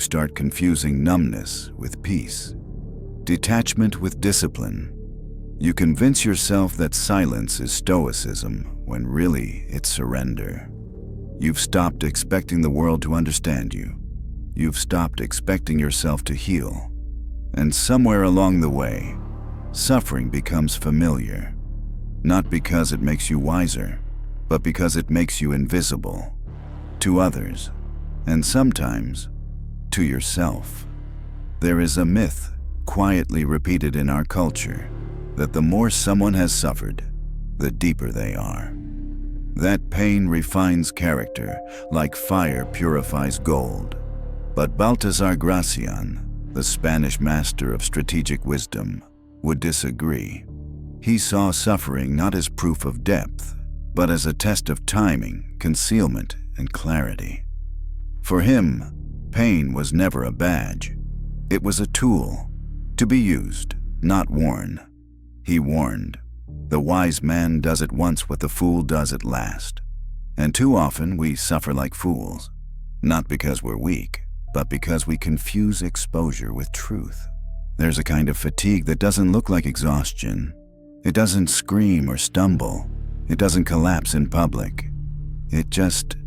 start confusing numbness with peace, detachment with discipline. You convince yourself that silence is stoicism when really it's surrender. You've stopped expecting the world to understand you. You've stopped expecting yourself to heal. And somewhere along the way, suffering becomes familiar. Not because it makes you wiser, but because it makes you invisible to others, and sometimes to yourself. There is a myth quietly repeated in our culture that the more someone has suffered, the deeper they are. That pain refines character like fire purifies gold. But Baltasar Gracian, the Spanish master of strategic wisdom, would disagree. He saw suffering not as proof of depth, but as a test of timing, concealment, and clarity. For him, pain was never a badge. It was a tool, to be used, not worn. He warned, "The wise man does it once what the fool does at last." And too often we suffer like fools, not because we're weak, but because we confuse exposure with truth. There's a kind of fatigue that doesn't look like exhaustion. It doesn't scream or stumble. It doesn't collapse in public. It just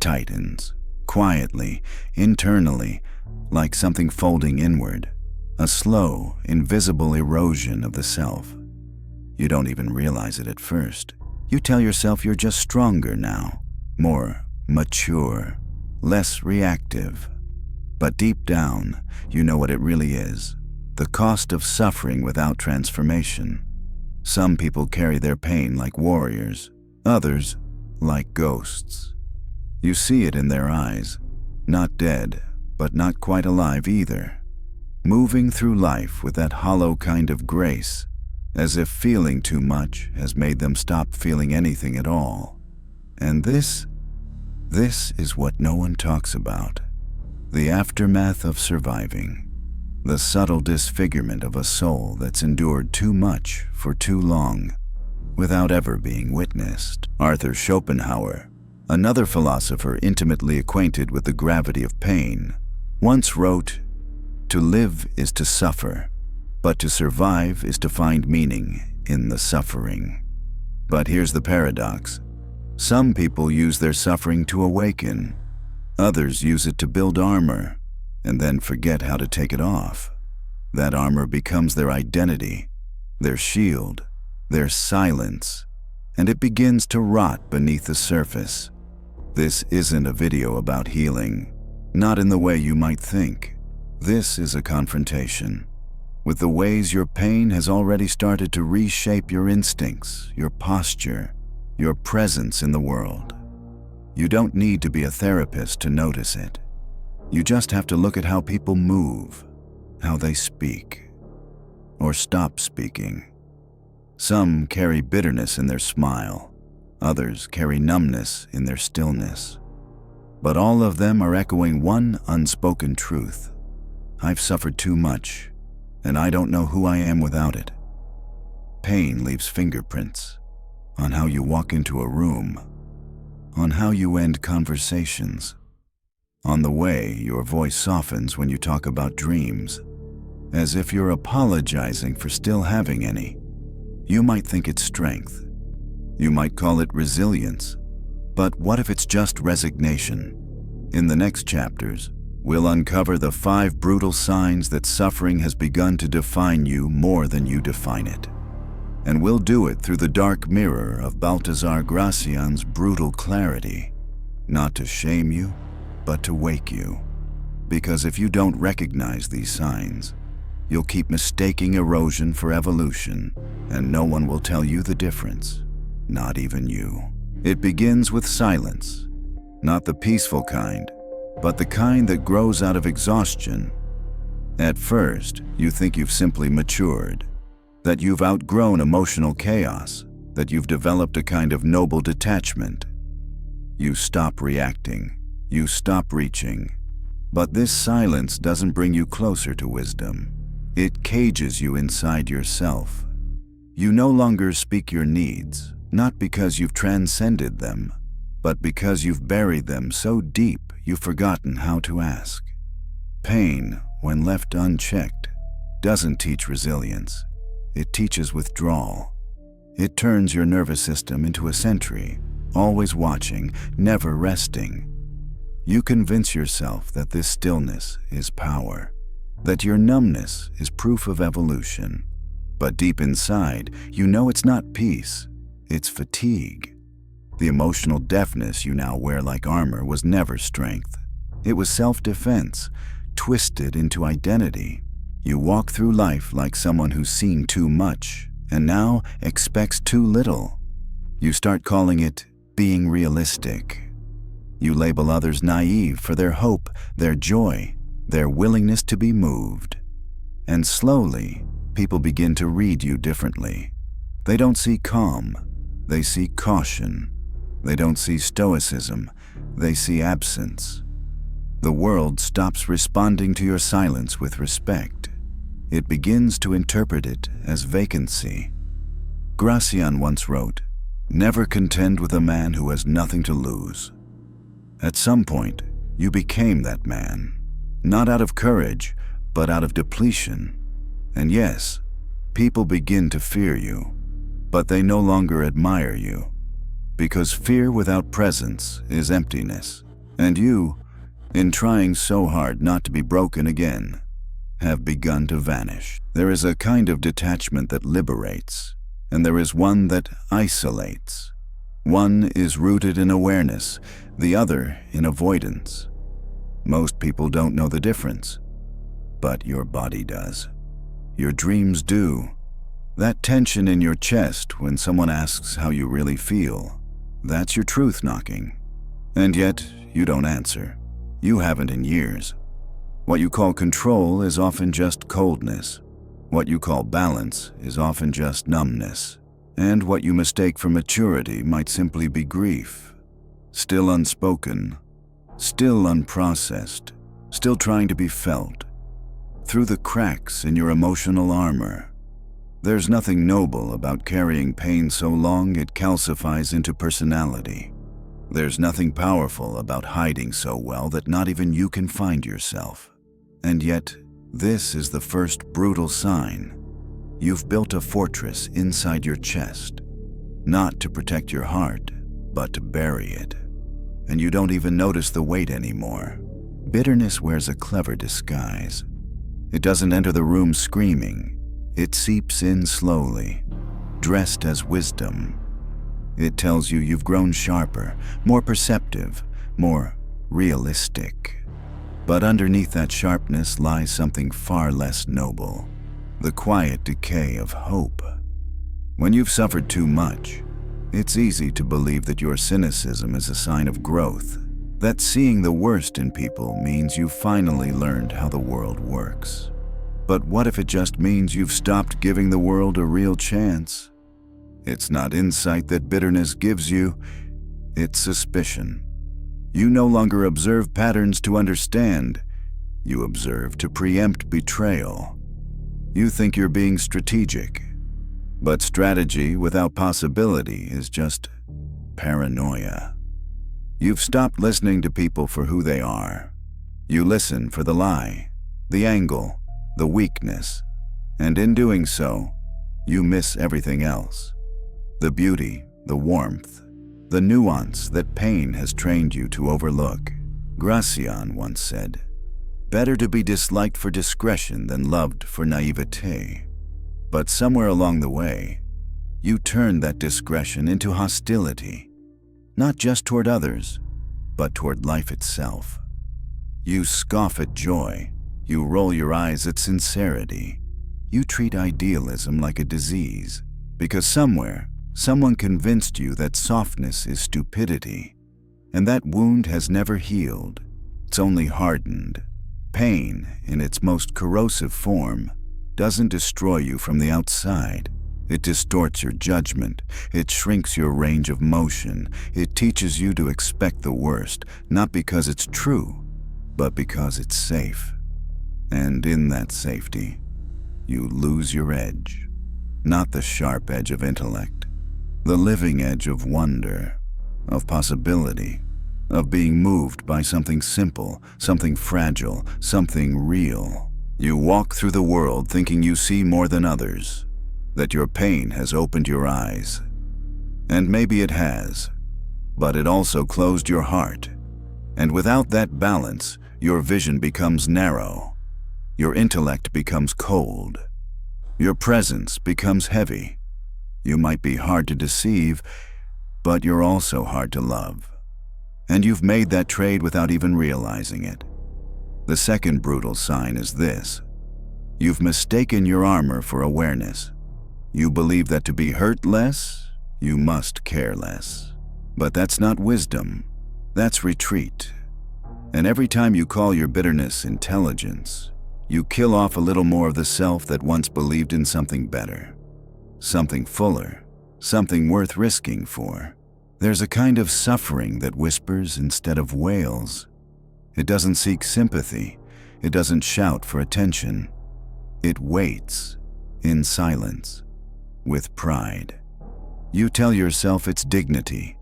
tightens, quietly, internally, like something folding inward. A slow, invisible erosion of the self. You don't even realize it at first. You tell yourself you're just stronger now, more mature, less reactive. But deep down, you know what it really is. The cost of suffering without transformation. Some people carry their pain like warriors, others like ghosts. You see it in their eyes, not dead, but not quite alive either. Moving through life with that hollow kind of grace, as if feeling too much has made them stop feeling anything at all. And this is what no one talks about. The aftermath of surviving. The subtle disfigurement of a soul that's endured too much for too long, without ever being witnessed. Arthur Schopenhauer, another philosopher intimately acquainted with the gravity of pain, once wrote, "To live is to suffer, but to survive is to find meaning in the suffering." But here's the paradox. Some people use their suffering to awaken. Others use it to build armor, and then forget how to take it off. That armor becomes their identity, their shield, their silence, and it begins to rot beneath the surface. This isn't a video about healing, not in the way you might think. This is a confrontation with the ways your pain has already started to reshape your instincts, your posture, your presence in the world. You don't need to be a therapist to notice it. You just have to look at how people move, how they speak, or stop speaking. Some carry bitterness in their smile, others carry numbness in their stillness. But all of them are echoing one unspoken truth. I've suffered too much, and I don't know who I am without it. Pain leaves fingerprints on how you walk into a room, on how you end conversations, on the way your voice softens when you talk about dreams, as if you're apologizing for still having any. You might think it's strength. You might call it resilience. But what if it's just resignation? In the next chapters, we'll uncover the 5 brutal signs that suffering has begun to define you more than you define it. And we'll do it through the dark mirror of Baltasar Gracian's brutal clarity, not to shame you, but to wake you. Because if you don't recognize these signs, you'll keep mistaking erosion for evolution, and no one will tell you the difference, not even you. It begins with silence, not the peaceful kind, but the kind that grows out of exhaustion. At first, you think you've simply matured, that you've outgrown emotional chaos, that you've developed a kind of noble detachment. You stop reacting, you stop reaching. But this silence doesn't bring you closer to wisdom. It cages you inside yourself. You no longer speak your needs, not because you've transcended them, but because you've buried them so deep you've forgotten how to ask. Pain, when left unchecked, doesn't teach resilience. It teaches withdrawal. It turns your nervous system into a sentry, always watching, never resting. You convince yourself that this stillness is power, that your numbness is proof of evolution. But deep inside, you know it's not peace, it's fatigue. The emotional deafness you now wear like armor was never strength. It was self-defense, twisted into identity. You walk through life like someone who's seen too much and now expects too little. You start calling it being realistic. You label others naive for their hope, their joy, their willingness to be moved. And slowly, people begin to read you differently. They don't see calm, they see caution. They don't see stoicism, they see absence. The world stops responding to your silence with respect. It begins to interpret it as vacancy. Gracian once wrote, "Never contend with a man who has nothing to lose." At some point, you became that man, not out of courage, but out of depletion. And yes, people begin to fear you, but they no longer admire you, because fear without presence is emptiness. And you, in trying so hard not to be broken again, have begun to vanish. There is a kind of detachment that liberates, and there is one that isolates. One is rooted in awareness, the other in avoidance. Most people don't know the difference, but your body does. Your dreams do. That tension in your chest when someone asks how you really feel, that's your truth knocking. And yet, you don't answer. You haven't in years. What you call control is often just coldness. What you call balance is often just numbness. And what you mistake for maturity might simply be grief. Still unspoken, still unprocessed, still trying to be felt. Through the cracks in your emotional armor. There's nothing noble about carrying pain so long it calcifies into personality. There's nothing powerful about hiding so well that not even you can find yourself. And yet, this is the first brutal sign. You've built a fortress inside your chest, not to protect your heart, but to bury it. And you don't even notice the weight anymore. Bitterness wears a clever disguise. It doesn't enter the room screaming. It seeps in slowly, dressed as wisdom. It tells you you've grown sharper, more perceptive, more realistic. But underneath that sharpness lies something far less noble, the quiet decay of hope. When you've suffered too much, it's easy to believe that your cynicism is a sign of growth, that seeing the worst in people means you've finally learned how the world works. But what if it just means you've stopped giving the world a real chance? It's not insight that bitterness gives you, it's suspicion. You no longer observe patterns to understand, you observe to preempt betrayal. You think you're being strategic, but strategy without possibility is just paranoia. You've stopped listening to people for who they are. You listen for the lie, the angle, the weakness, and in doing so, you miss everything else. The beauty, the warmth, the nuance that pain has trained you to overlook. Gracian once said, "Better to be disliked for discretion than loved for naivete." But somewhere along the way, you turned that discretion into hostility, not just toward others, but toward life itself. You scoff at joy, you roll your eyes at sincerity. You treat idealism like a disease, because somewhere, someone convinced you that softness is stupidity, and that wound has never healed, it's only hardened. Pain, in its most corrosive form, doesn't destroy you from the outside. It distorts your judgment, it shrinks your range of motion, it teaches you to expect the worst, not because it's true, but because it's safe. And in that safety, you lose your edge, not the sharp edge of intellect, the living edge of wonder, of possibility. of being moved by something simple, something fragile, something real. You walk through the world thinking you see more than others, that your pain has opened your eyes. And maybe it has, but it also closed your heart. And without that balance, your vision becomes narrow. Your intellect becomes cold. Your presence becomes heavy. You might be hard to deceive, but you're also hard to love. And you've made that trade without even realizing it. The second brutal sign is this. You've mistaken your armor for awareness. You believe that to be hurt less, you must care less. But that's not wisdom. That's retreat. And every time you call your bitterness intelligence, you kill off a little more of the self that once believed in something better, something fuller, something worth risking for. There's a kind of suffering that whispers instead of wails. It doesn't seek sympathy. It doesn't shout for attention. It waits in silence, with pride. You tell yourself it's dignity,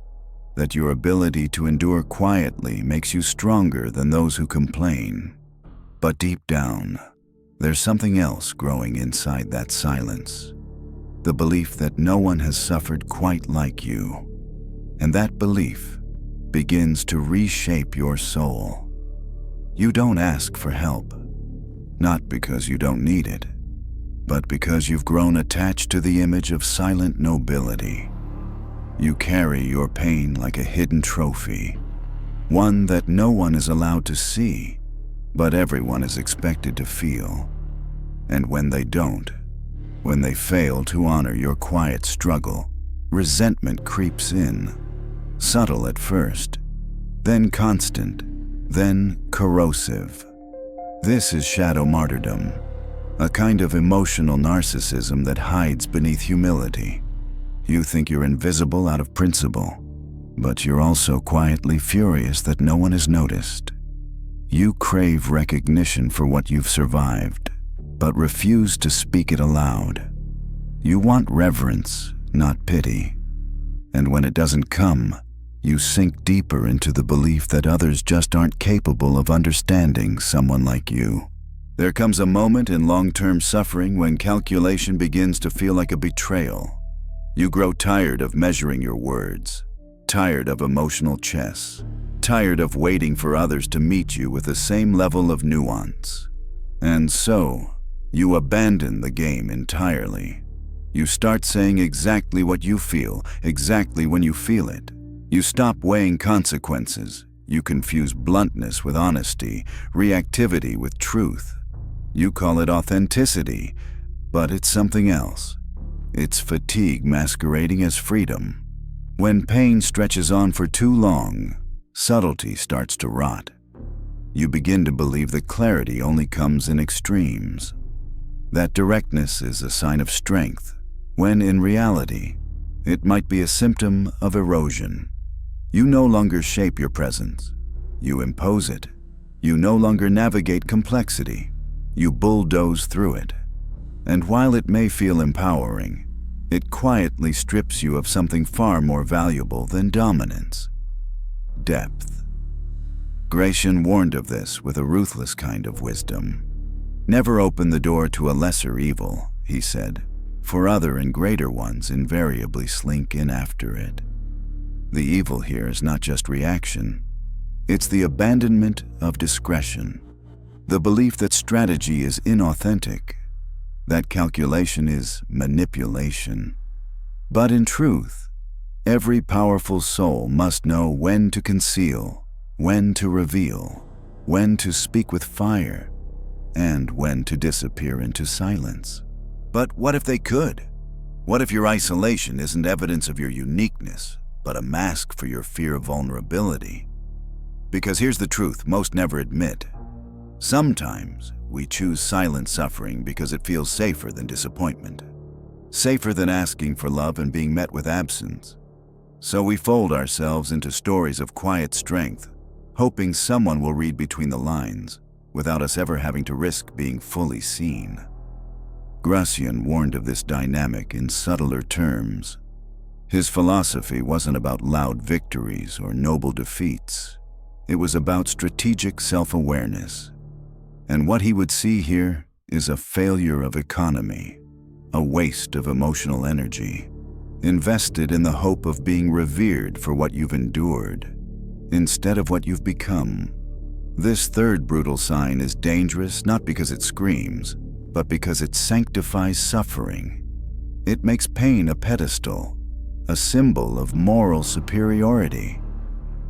that your ability to endure quietly makes you stronger than those who complain. But deep down, there's something else growing inside that silence. The belief that no one has suffered quite like you. And that belief begins to reshape your soul. You don't ask for help, not because you don't need it, but because you've grown attached to the image of silent nobility. You carry your pain like a hidden trophy, one that no one is allowed to see, but everyone is expected to feel. And when they don't, when they fail to honor your quiet struggle, resentment creeps in, subtle at first, then constant, then corrosive. This is shadow martyrdom, a kind of emotional narcissism that hides beneath humility. You think you're invisible out of principle, but you're also quietly furious that no one has noticed. You crave recognition for what you've survived, but refuse to speak it aloud. You want reverence, not pity. And when it doesn't come, you sink deeper into the belief that others just aren't capable of understanding someone like you. There comes a moment in long-term suffering when calculation begins to feel like a betrayal. You grow tired of measuring your words, tired of emotional chess, tired of waiting for others to meet you with the same level of nuance. And so, you abandon the game entirely. You start saying exactly what you feel, exactly when you feel it. You stop weighing consequences. You confuse bluntness with honesty, reactivity with truth. You call it authenticity, but it's something else. It's fatigue masquerading as freedom. When pain stretches on for too long, subtlety starts to rot. You begin to believe that clarity only comes in extremes, that directness is a sign of strength, when in reality, it might be a symptom of erosion. You no longer shape your presence. You impose it. You no longer navigate complexity. You bulldoze through it. And while it may feel empowering, it quietly strips you of something far more valuable than dominance: depth. Gratian warned of this with a ruthless kind of wisdom. Never open the door to a lesser evil, he said, for other and greater ones invariably slink in after it. The evil here is not just reaction. It's the abandonment of discretion, the belief that strategy is inauthentic, that calculation is manipulation. But in truth, every powerful soul must know when to conceal, when to reveal, when to speak with fire, and when to disappear into silence. But what if they could? What if your isolation isn't evidence of your uniqueness, but a mask for your fear of vulnerability? Because here's the truth most never admit. Sometimes we choose silent suffering because it feels safer than disappointment, safer than asking for love and being met with absence. So we fold ourselves into stories of quiet strength, hoping someone will read between the lines, without us ever having to risk being fully seen. Gracian warned of this dynamic in subtler terms. His philosophy wasn't about loud victories or noble defeats. It was about strategic self-awareness. And what he would see here is a failure of economy, a waste of emotional energy, invested in the hope of being revered for what you've endured, instead of what you've become. This third brutal sign is dangerous not because it screams, but because it sanctifies suffering. It makes pain a pedestal, a symbol of moral superiority.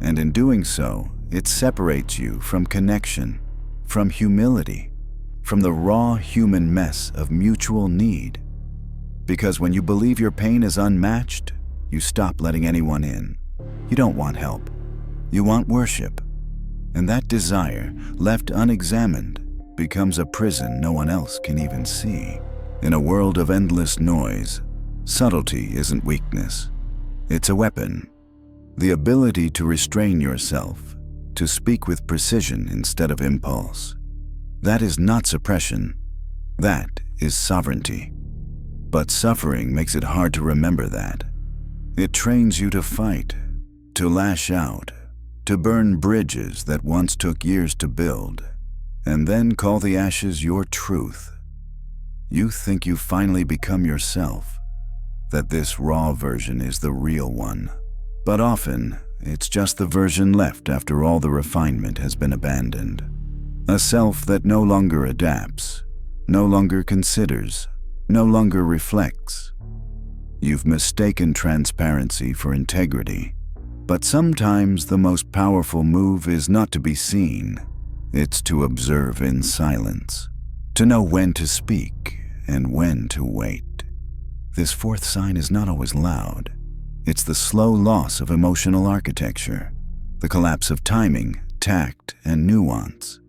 And in doing so, it separates you from connection, from humility, from the raw human mess of mutual need. Because when you believe your pain is unmatched, you stop letting anyone in. You don't want help. You want worship. And that desire, left unexamined, becomes a prison no one else can even see. In a world of endless noise, subtlety isn't weakness. It's a weapon. The ability to restrain yourself, to speak with precision instead of impulse. That is not suppression. That is sovereignty. But suffering makes it hard to remember that. It trains you to fight, to lash out, to burn bridges that once took years to build, and then call the ashes your truth. You think you finally become yourself, that this raw version is the real one. But often, it's just the version left after all the refinement has been abandoned. A self that no longer adapts, no longer considers, no longer reflects. You've mistaken transparency for integrity. But sometimes the most powerful move is not to be seen. It's to observe in silence, to know when to speak and when to wait. This fourth sign is not always loud. It's the slow loss of emotional architecture, the collapse of timing, tact, and nuance.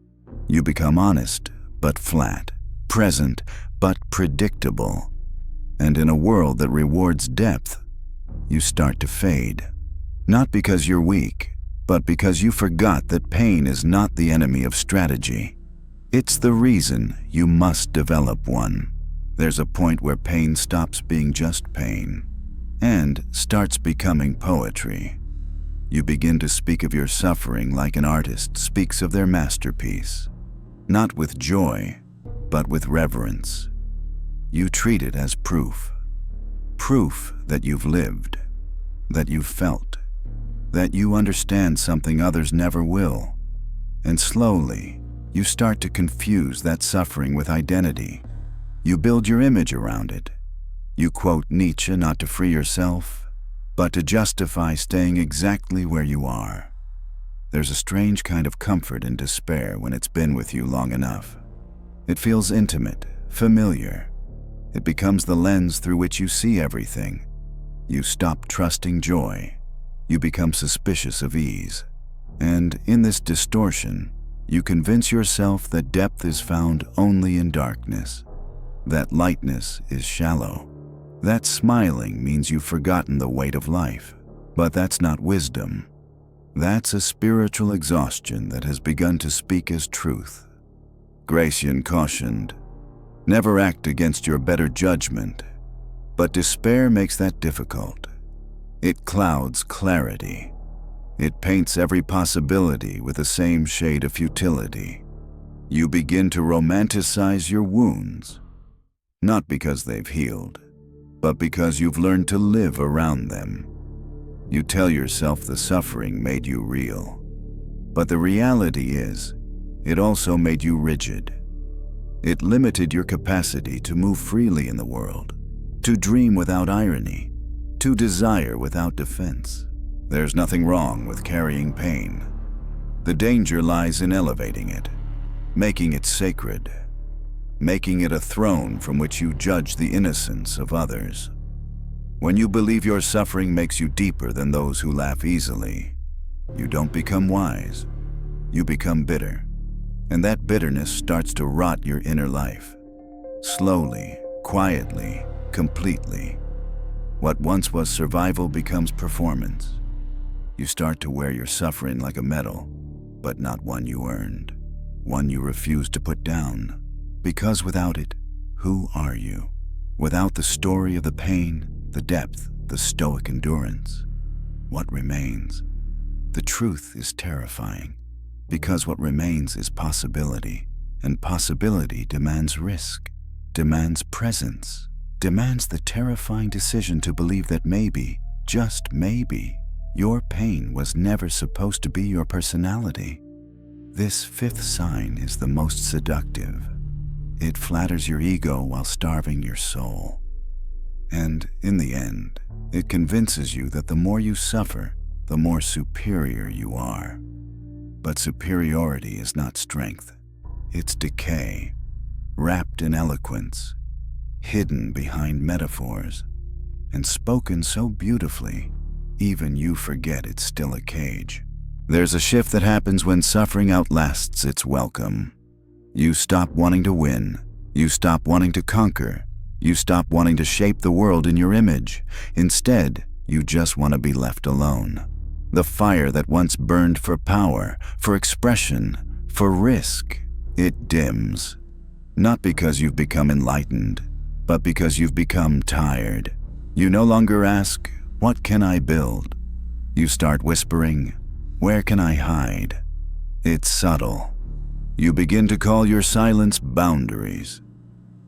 You become honest, but flat, present, but predictable. And in a world that rewards depth, you start to fade. Not because you're weak, but because you forgot that pain is not the enemy of strategy. It's the reason you must develop one. There's a point where pain stops being just pain and starts becoming poetry. You begin to speak of your suffering like an artist speaks of their masterpiece, not with joy, but with reverence. You treat it as proof that you've lived, that you've felt, that you understand something others never will. And slowly, you start to confuse that suffering with identity. You build your image around it. You quote Nietzsche not to free yourself, but to justify staying exactly where you are. There's a strange kind of comfort in despair when it's been with you long enough. It feels intimate, familiar. It becomes the lens through which you see everything. You stop trusting joy. You become suspicious of ease. And in this distortion, you convince yourself that depth is found only in darkness, that lightness is shallow, that smiling means you've forgotten the weight of life. But that's not wisdom. That's a spiritual exhaustion that has begun to speak as truth. Gracian cautioned, "Never act against your better judgment." But despair makes that difficult. It clouds clarity. It paints every possibility with the same shade of futility. You begin to romanticize your wounds, not because they've healed, but because you've learned to live around them. You tell yourself the suffering made you real, but the reality is, it also made you rigid. It limited your capacity to move freely in the world, to dream without irony, to desire without defense. There's nothing wrong with carrying pain. The danger lies in elevating it, making it sacred, making it a throne from which you judge the innocence of others. When you believe your suffering makes you deeper than those who laugh easily, you don't become wise, you become bitter. And that bitterness starts to rot your inner life. Slowly, quietly, completely. What once was survival becomes performance. You start to wear your suffering like a medal, but not one you earned, one you refuse to put down. Because without it, who are you? Without the story of the pain, the depth, the stoic endurance. What remains? The truth is terrifying, because what remains is possibility, and possibility demands risk, demands presence, demands the terrifying decision to believe that maybe, just maybe, your pain was never supposed to be your personality. This fifth sign is the most seductive. It flatters your ego while starving your soul. And in the end, it convinces you that the more you suffer, the more superior you are. But superiority is not strength. It's decay, wrapped in eloquence, hidden behind metaphors, and spoken so beautifully, even you forget it's still a cage. There's a shift that happens when suffering outlasts its welcome. You stop wanting to win. You stop wanting to conquer. You stop wanting to shape the world in your image. Instead, you just want to be left alone. The fire that once burned for power, for expression, for risk, it dims. Not because you've become enlightened, but because you've become tired. You no longer ask, "What can I build?" You start whispering, "Where can I hide?" It's subtle. You begin to call your silence boundaries.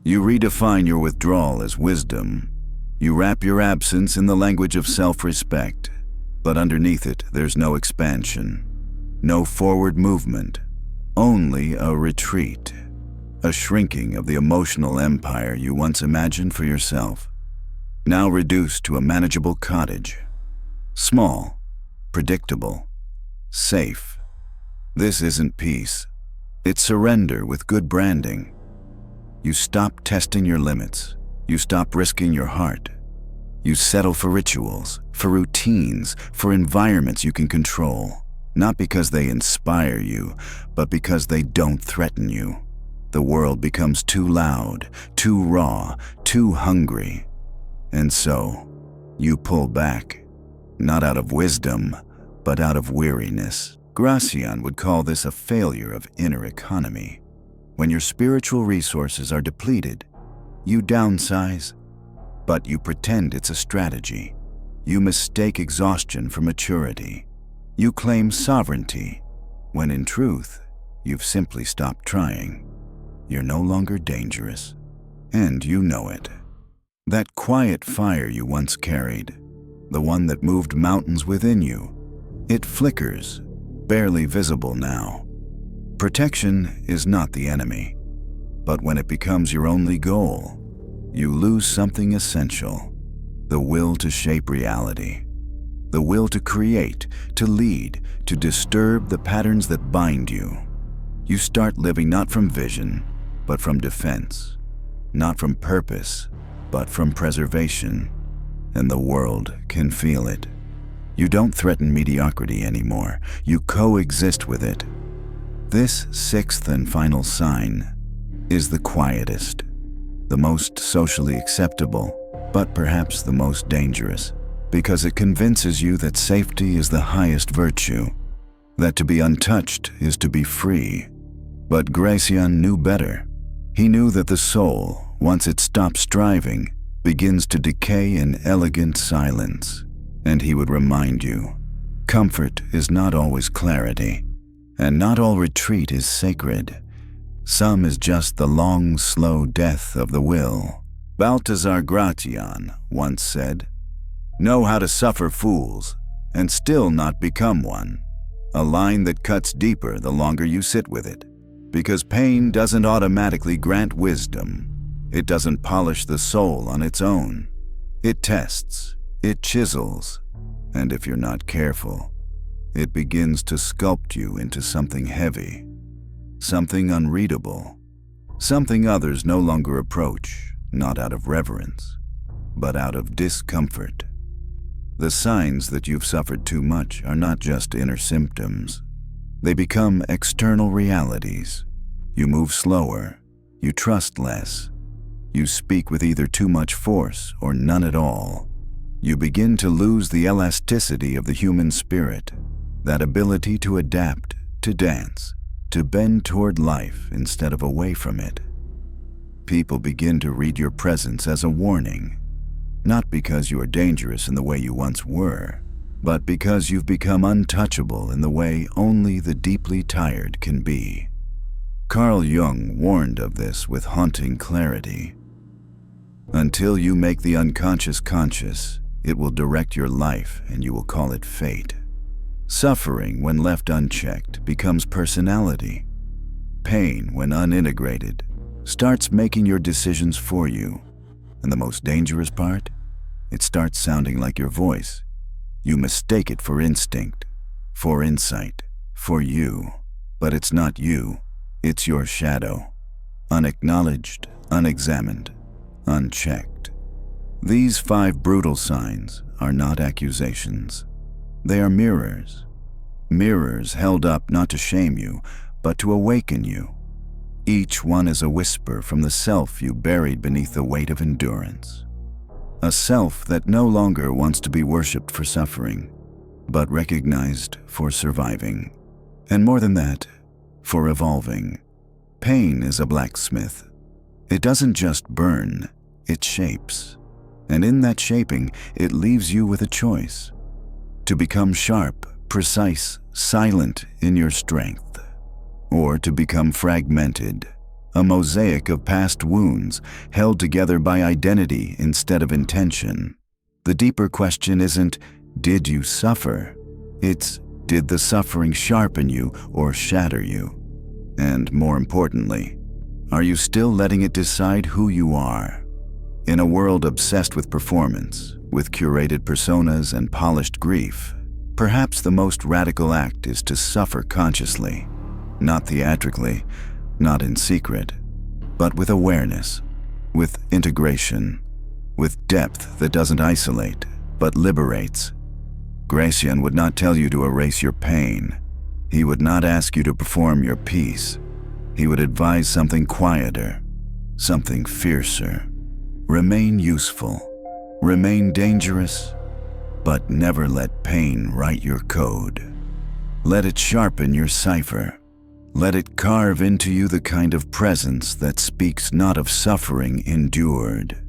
You redefine your withdrawal as wisdom. You wrap your absence in the language of self-respect. But underneath it, there's no expansion, no forward movement, only a retreat, a shrinking of the emotional empire you once imagined for yourself, now reduced to a manageable cottage. Small, predictable, safe. This isn't peace. It's surrender with good branding. You stop testing your limits. You stop risking your heart. You settle for rituals, for routines, for environments you can control, not because they inspire you, but because they don't threaten you. The world becomes too loud, too raw, too hungry. And so, you pull back, not out of wisdom, but out of weariness. Gracian would call this a failure of inner economy. When your spiritual resources are depleted, you downsize, but you pretend it's a strategy. You mistake exhaustion for maturity. You claim sovereignty, when in truth, you've simply stopped trying. You're no longer dangerous, and you know it. That quiet fire you once carried, the one that moved mountains within you, it flickers, barely visible now. Protection is not the enemy, but when it becomes your only goal, you lose something essential: the will to shape reality, the will to create, to lead, to disturb the patterns that bind you. You start living not from vision, but from defense, not from purpose, but from preservation, and the world can feel it. You don't threaten mediocrity anymore. You coexist with it. This sixth and final sign is the quietest, the most socially acceptable, but perhaps the most dangerous, because it convinces you that safety is the highest virtue, that to be untouched is to be free. But Gracian knew better. He knew that the soul, once it stops striving, begins to decay in elegant silence. And he would remind you, comfort is not always clarity, and not all retreat is sacred. Some is just the long, slow death of the will. Balthazar Gracian once said, "Know how to suffer fools, and still not become one." A line that cuts deeper the longer you sit with it, because pain doesn't automatically grant wisdom. It doesn't polish the soul on its own. It tests, it chisels, and if you're not careful, it begins to sculpt you into something heavy, something unreadable, something others no longer approach, not out of reverence, but out of discomfort. The signs that you've suffered too much are not just inner symptoms. They become external realities. You move slower, you trust less, you speak with either too much force or none at all. You begin to lose the elasticity of the human spirit, that ability to adapt, to dance, to bend toward life instead of away from it. People begin to read your presence as a warning. not because you are dangerous in the way you once were, but because you've become untouchable in the way only the deeply tired can be. Carl Jung warned of this with haunting clarity. Until you make the unconscious conscious, it will direct your life and you will call it fate. Suffering, when left unchecked, becomes personality. Pain, when unintegrated, starts making your decisions for you. And the most dangerous part? It starts sounding like your voice. You mistake it for instinct, for insight, for you. But it's not you. It's your shadow. Unacknowledged, unexamined, unchecked. These 5 brutal signs are not accusations. They are mirrors. Mirrors held up not to shame you, but to awaken you. Each one is a whisper from the self you buried beneath the weight of endurance. A self that no longer wants to be worshipped for suffering, but recognized for surviving. And more than that, for evolving. Pain is a blacksmith. It doesn't just burn, it shapes. And in that shaping, it leaves you with a choice. To become sharp, precise, silent in your strength. Or to become fragmented, a mosaic of past wounds held together by identity instead of intention. The deeper question isn't, did you suffer? It's, did the suffering sharpen you or shatter you? And more importantly, are you still letting it decide who you are? In a world obsessed with performance, with curated personas and polished grief, perhaps the most radical act is to suffer consciously. Not theatrically, not in secret, but with awareness, with integration, with depth that doesn't isolate, but liberates. Gracian would not tell you to erase your pain. He would not ask you to perform your peace. He would advise something quieter, something fiercer. Remain useful, remain dangerous, but never let pain write your code. Let it sharpen your cipher. Let it carve into you the kind of presence that speaks not of suffering endured,